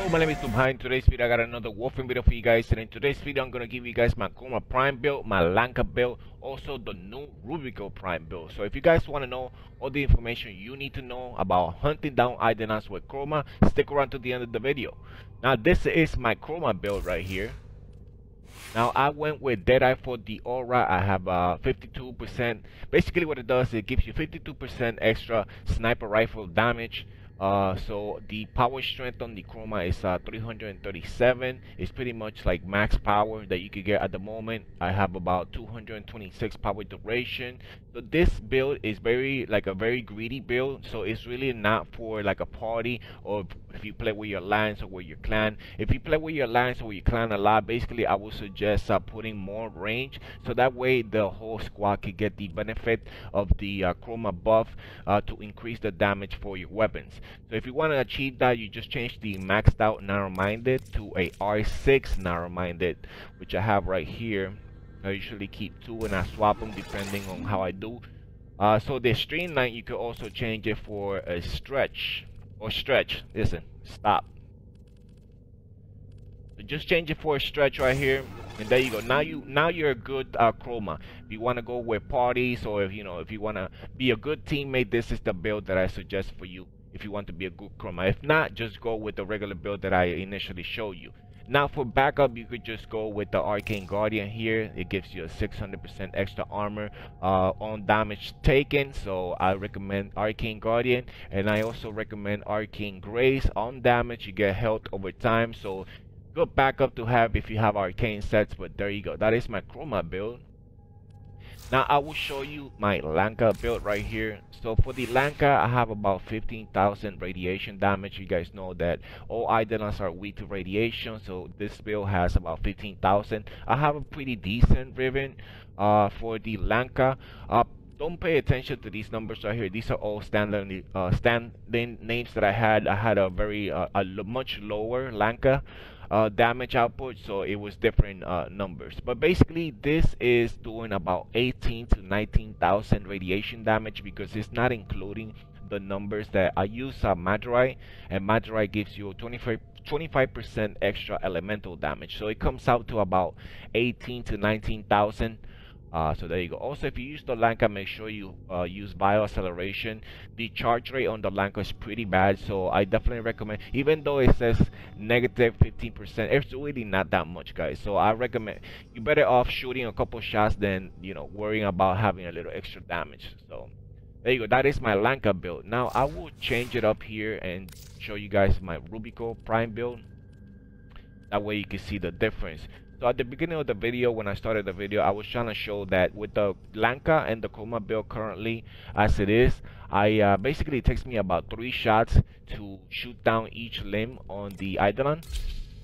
Hello, my name is NOOB. In today's video I got another Warframe video for you guys, and in today's video I'm gonna give you guys my CHROMA Prime build, my LANKA build, also the new Warriyo Prime build. So if you guys want to know all the information you need to know about hunting down EIDOLONs with CHROMA, stick around to the end of the video. Now this is my CHROMA build right here. Now I went with Deadeye for the aura. I have 52%. Basically what it does, it gives you 52% extra sniper rifle damage. So the power strength on the CHROMA is 337. It's pretty much like max power that you could get at the moment. I have about 226 power duration. So this build is very greedy build. So it's really not for like a party, or if you play with your lines or with your clan. If you play with your lines or your clan a lot, basically I would suggest putting more range, so that way the whole squad can get the benefit of the CHROMA buff to increase the damage for your weapons. So if you want to achieve that, you just change the maxed out narrow-minded to a R6 narrow-minded, which I have right here. I usually keep 2 and I swap them depending on how I do. So the streamline, you can also change it for a stretch. Listen, stop. So just change it for a stretch right here, and there you go. Now you're a good CHROMA. If you want to go with parties, or if you want to be a good teammate, this is the build that I suggest for you. If you want to be a good CHROMA, if not, just go with the regular build that I initially showed you. Now for backup, you could just go with the Arcane Guardian here. It gives you a 600% extra armor on damage taken, so I recommend Arcane Guardian. And I also recommend Arcane Grace. On damage you get health over time, so good backup to have if you have arcane sets. But there you go, that is my CHROMA build. Now I will show you my LANKA build right here. So for the LANKA, I have about 15,000 radiation damage. You guys know that all EIDOLONs are weak to radiation, so this build has about 15,000. I have a pretty decent ribbon for the LANKA. Don't pay attention to these numbers right here. These are all standing names that I had. I had a much lower LANKA damage output, so it was different numbers. But basically this is doing about 18 to 19,000 radiation damage, because it's not including the numbers that I use Madrite, and Madrite gives you 25% extra elemental damage, so it comes out to about 18 to 19,000. So there you go. Also, if you use the LANKA, make sure you use bio acceleration. The charge rate on the LANKA is pretty bad, so I definitely recommend, even though it says negative 15%, it's really not that much, guys. So I recommend you better off shooting a couple shots than worrying about having a little extra damage. So there you go, that is my LANKA build. Now I will change it up here and show you guys my Warriyo Prime build. That way you can see the difference. So at the beginning of the video, when I started the video, I was trying to show that with the LANKA and the CHROMA build currently as it is, I basically it takes me about 3 shots to shoot down each limb on the EIDOLON.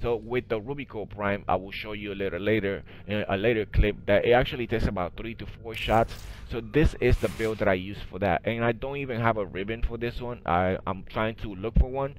So with the Warriyo Prime, I will show you a little later in a later clip that it actually takes about 3 to 4 shots. So this is the build that I use for that, and I don't even have a ribbon for this one. I'm trying to look for one.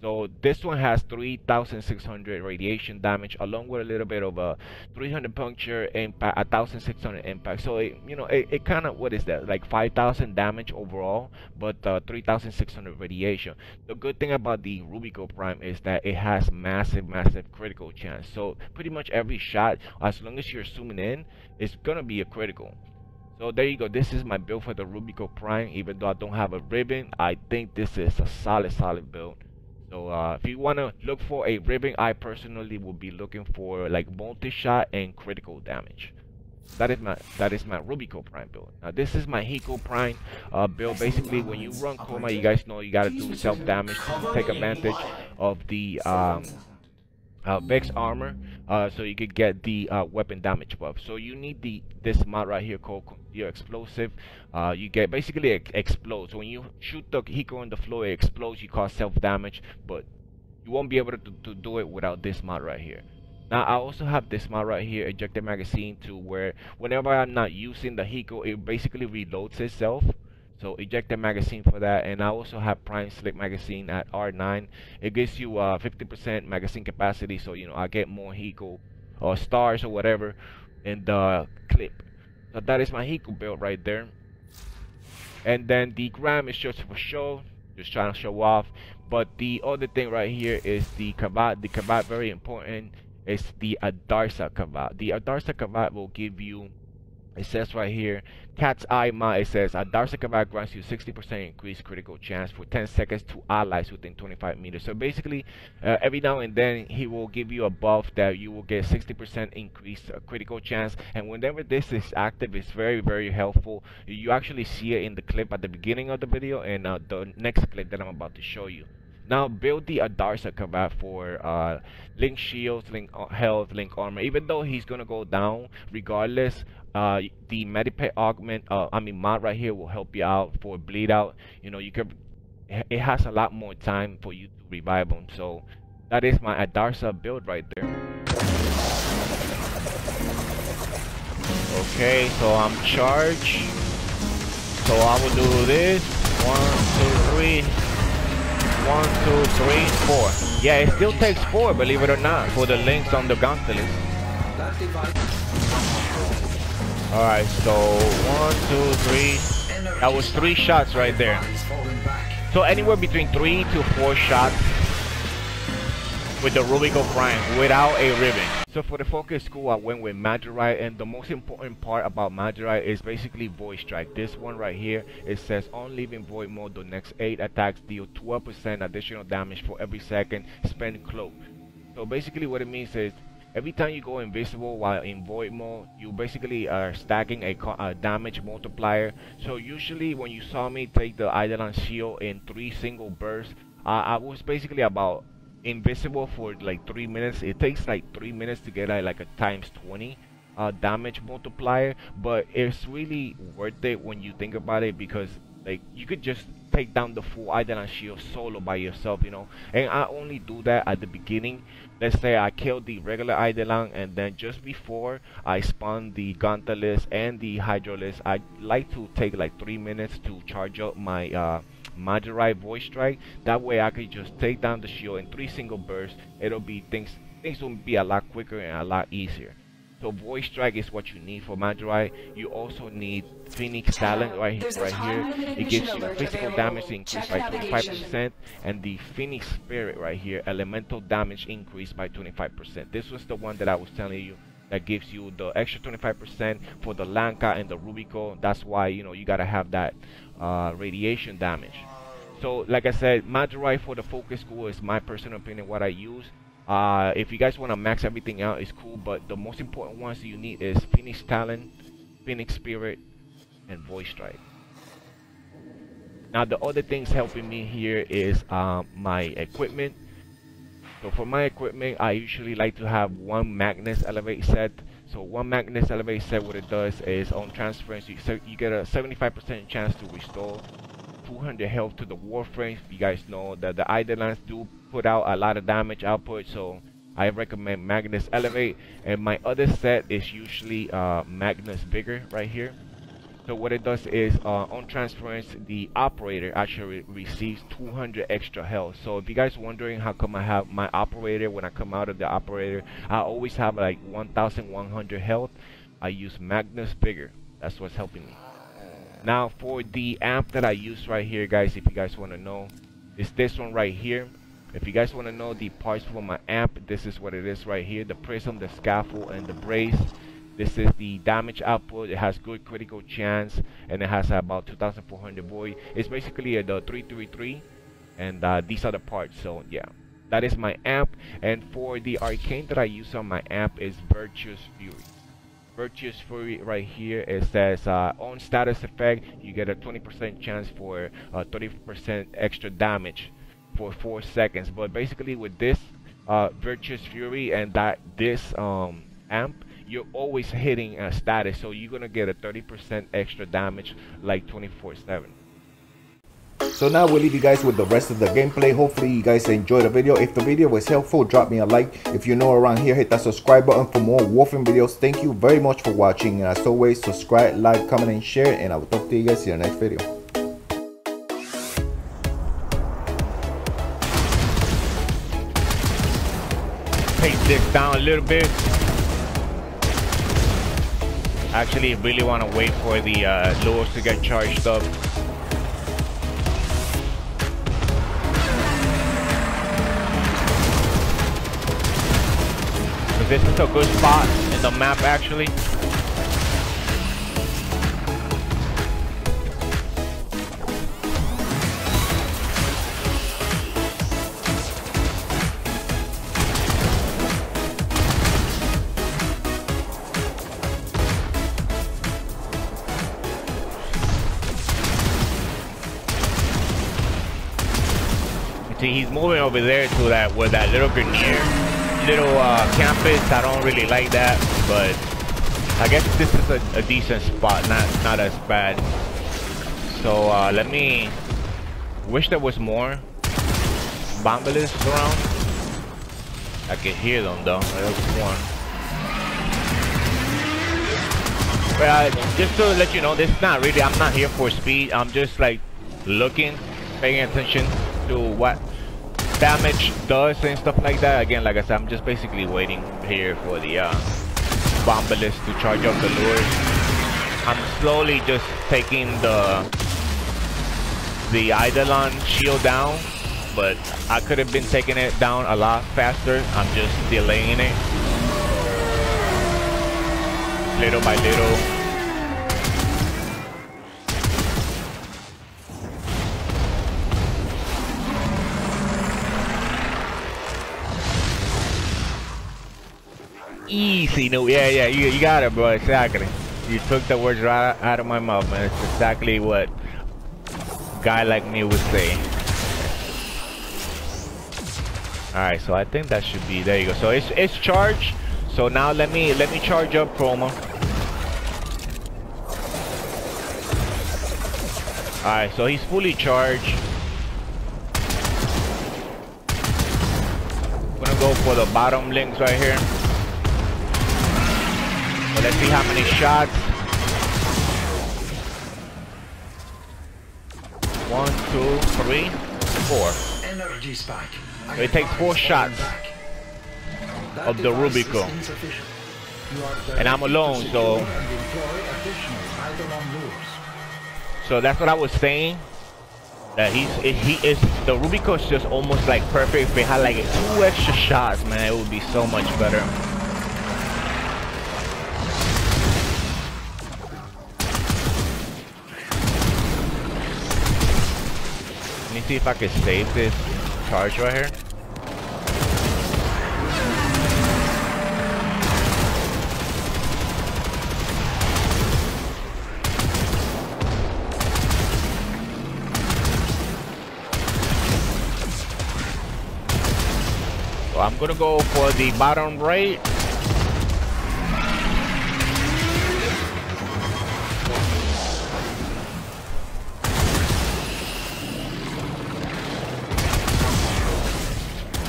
So this one has 3,600 radiation damage, along with a little bit of a 300 puncture impact, 1,600 impact. So it kind of, what is that, like 5,000 damage overall, but 3,600 radiation. The good thing about the Warriyo Prime is that it has massive critical chance. So pretty much every shot, as long as you're zooming in, it's gonna be a critical. So there you go, this is my build for the Warriyo Prime. Even though I don't have a ribbon, I think this is a solid build. So if you want to look for a ribbon, I personally will be looking for like multi-shot and critical damage. That is my Warriyo Prime build. Now this is my Hiko Prime build. Basically, when you run CHROMA, you guys know you gotta do self-damage to take advantage of the Vex armor, so you could get the weapon damage buff. So you need this mod right here called your explosive. You get basically explodes. So when you shoot the Hiko on the floor, it explodes. You cause self damage, but you won't be able to do it without this mod right here. Now I also have this mod right here, ejector magazine, to where whenever I'm not using the Hiko, it basically reloads itself. So ejector magazine for that. And I also have prime slip magazine at R9. It gives you 50% magazine capacity, so I get more Hiko or stars or whatever in the clip. So that is my Hiko build right there. And then the gram is just for show, just trying to show off. But the other thing right here is the kavat. The kavat, very important, is the Adarsa kavat. The Adarsa kavat will give you, it says right here, cat's eye ma, it says Adarsa kavat grants you 60% increased critical chance for 10 seconds to allies within 25 meters. So basically, every now and then he will give you a buff that you will get 60% increased critical chance. And whenever this is active, it's very, very helpful. You actually see it in the clip at the beginning of the video and the next clip that I'm about to show you. Now build the Adarsa kavat for link shields, link health, link armor. Even though he's gonna go down regardless, the medipet augment, mod right here will help you out for bleed out. You know, you can, it has a lot more time for you to revive him. So that is my Adarsa build right there. Okay, so I'm charged. So I will do this. 1, 2, 3. 1, 2, 3, 4. Yeah, it still takes 4, believe it or not, for the links on the gauntlet. Alright, so 1, 2, 3. That was 3 shots right there. So anywhere between 3 to 4 shots with the Rubiko Prime without a ribbon. So for the focus school, I went with Magirite, and the most important part about Magirite is basically Void Strike. This one right here, it says on leaving Void mode, the next 8 attacks deal 12% additional damage for every second spent cloaked. So basically what it means is, every time you go invisible while in Void mode, you basically are stacking a damage multiplier. So usually when you saw me take the Eidolon shield in 3 single bursts, I was basically about invisible for like 3 minutes. It takes like 3 minutes to get like a times 20 damage multiplier, but it's really worth it when you think about it, because like you could just take down the full Eidolon shield solo by yourself, you know. And I only do that at the beginning. Let's say I killed the regular Eidolon, and then just before I spawn the Gauntlet and the Hydrolist, I like to take like 3 minutes to charge up my Magirite Void Strike. That way I could just take down the shield in 3 single bursts. It'll be things will be a lot quicker and a lot easier. So Void Strike is what you need for Magirite. You also need Phoenix Talent right here. It gives you physical damage increased by 25%, and the Phoenix Spirit right here, elemental damage increased by 25%. This was the one that I was telling you that gives you the extra 25% for the Lanka and the Rubiko. That's why, you know, you gotta have that radiation damage. So like I said, Magirite for the focus school is my personal opinion what I use. If you guys want to max everything out, it's cool, but the most important ones you need is Phoenix Talent, Phoenix Spirit, and Void Strike. Now the other things helping me here is my equipment. So for my equipment, I usually like to have 1 Magnus Elevate set. So 1 Magnus Elevate set, what it does is on transference, you get a 75% chance to restore 200 health to the Warframe. You guys know that the Eidolons do put out a lot of damage output, so I recommend Magnus Elevate. And my other set is usually Magnus Vigor right here. So what it does is on transference, the operator actually receives 200 extra health. So if you guys wondering how come I have my operator, when I come out of the operator I always have like 1100 health, I use Magnus Vigor. That's what's helping me. Now for the amp that I use right here, guys, if you guys want to know, it's this one right here. If you guys want to know the parts for my amp, this is what it is right here: the prism, the scaffold, and the brace. This is the damage output. It has good critical chance, and it has about 2400 void. It's basically the 333, and these are the parts. So yeah, that is my amp. And for the arcane that I use on my amp is Virtuous Fury. Virtuous Fury right here, it says on status effect you get a 20% chance for 30% extra damage for 4 seconds. But basically with this Virtuous Fury and this amp, you're always hitting a status, so you're gonna get a 30% extra damage like 24/7. So now we'll leave you guys with the rest of the gameplay. Hopefully you guys enjoyed the video. If the video was helpful, drop me a like. If you're new around here, hit that subscribe button for more Warframe videos. Thank you very much for watching, and as always, subscribe, like, comment, and share, and I will talk to you guys in the next video. Take this down a little bit. Actually really want to wait for the lures to get charged up. This is a good spot in the map actually. See, he's moving over there to that where that little Grenier little campus. I don't really like that, but I guess this is a decent spot, not as bad. So let me wish there was more bombalists around. I can hear them though. There's one. But just to let you know, this is not really, I'm not here for speed. I'm just like looking, paying attention to what damage does and stuff like that. Again, like I said, I'm just basically waiting here for the bombalist to charge up the lures. I'm slowly just taking the EIDOLON shield down, but I could have been taking it down a lot faster. I'm just delaying it little by little. Easy, no, yeah, you got it, bro. Exactly. You took the words right out of my mouth, man. It's exactly what a guy like me would say. All right, so I think that should be, there you go. So it's charged. So now let me charge up CHROMA. All right, so he's fully charged. I'm gonna go for the bottom links right here. So let's see how many shots. 1, 2, 3, 4. Energy spike. So it takes 4 shots of the Rubico. And I'm alone, so that's what I was saying. That the Rubico is just almost like perfect. If it had like 2 extra shots, man, it would be so much better. Let me see if I can save this charge right here. So I'm gonna go for the bottom right.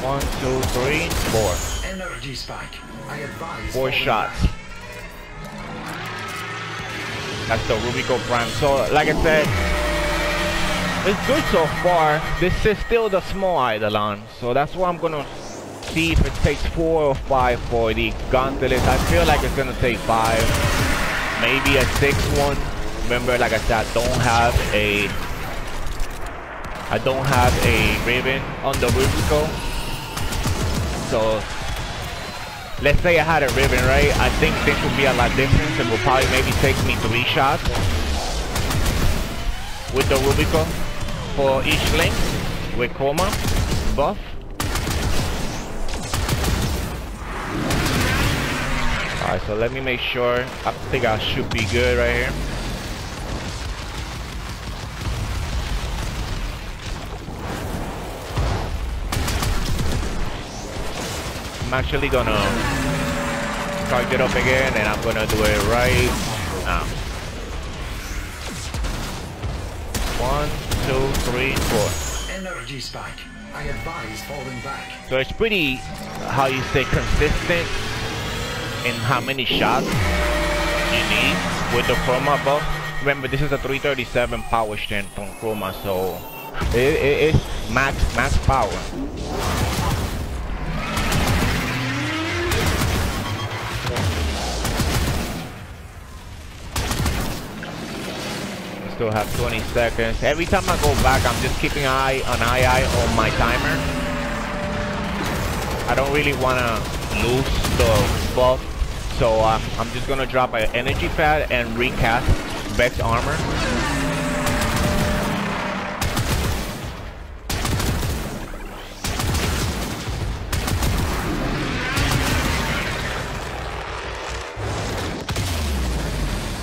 One, 2, 3, 4. Energy spike. I advise 4 shots. That's the Rubico Prime. So, like I said, it's good so far. This is still the small EIDOLON. So that's why I'm gonna see if it takes 4 or 5 for the Gauntlet. I feel like it's gonna take 5. Maybe a 6th one. Remember, like I said, I don't have a Ribbon on the Rubico. So let's say I had a Ribbon, right? I think this would be a lot different. It will probably maybe take me 3 shots with the Rubico for each link with CHROMA buff. Alright, so let me make sure. I think I should be good right here. I'm actually gonna charge it up again, and I'm gonna do it right now. 1, 2, 3, 4. Energy spike. I advise falling back. So it's pretty, how you say, consistent in how many shots you need with the CHROMA buff. Remember, this is a 337 power strength from CHROMA, so it's max power. Still have 20 seconds. Every time I go back, I'm just keeping an eye on my timer. I don't really wanna lose the buff. So I'm just gonna drop an energy pad and recast Vex armor.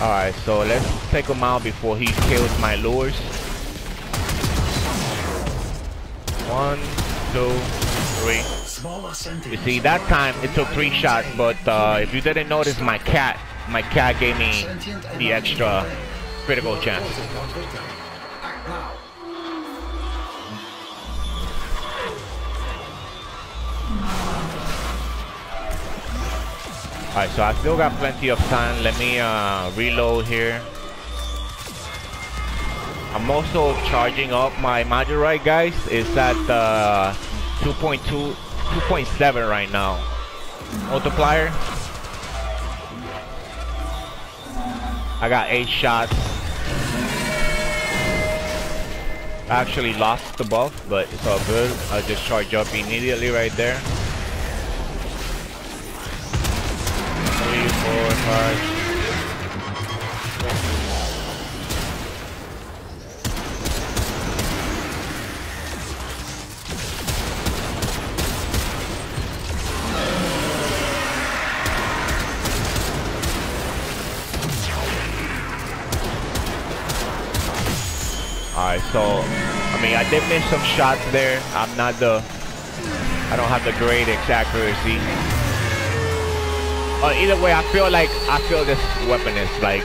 Alright, so let's take him out before he kills my lures. 1, 2, 3. You see, that time it took 3 shots, but if you didn't notice, my cat gave me the extra critical chance. Alright, so I still got plenty of time. Let me reload here. I'm also charging up my Majorite, guys. It's at 2.7 right now. Multiplier. I got 8 shots. I actually lost the buff, but it's all good. I'll just charge up immediately right there. 3, 4, 5. Alright, so I mean, I did miss some shots there. I don't have the greatest accuracy. Either way, I feel this weapon is like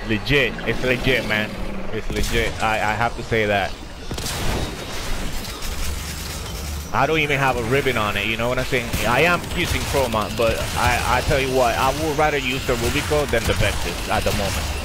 legit. It's legit, man. It's legit. I have to say that. I don't even have a ribbon on it, you know what I'm saying? I am using CHROMA, but I tell you what, I would rather use the Rubico than the Vexus at the moment.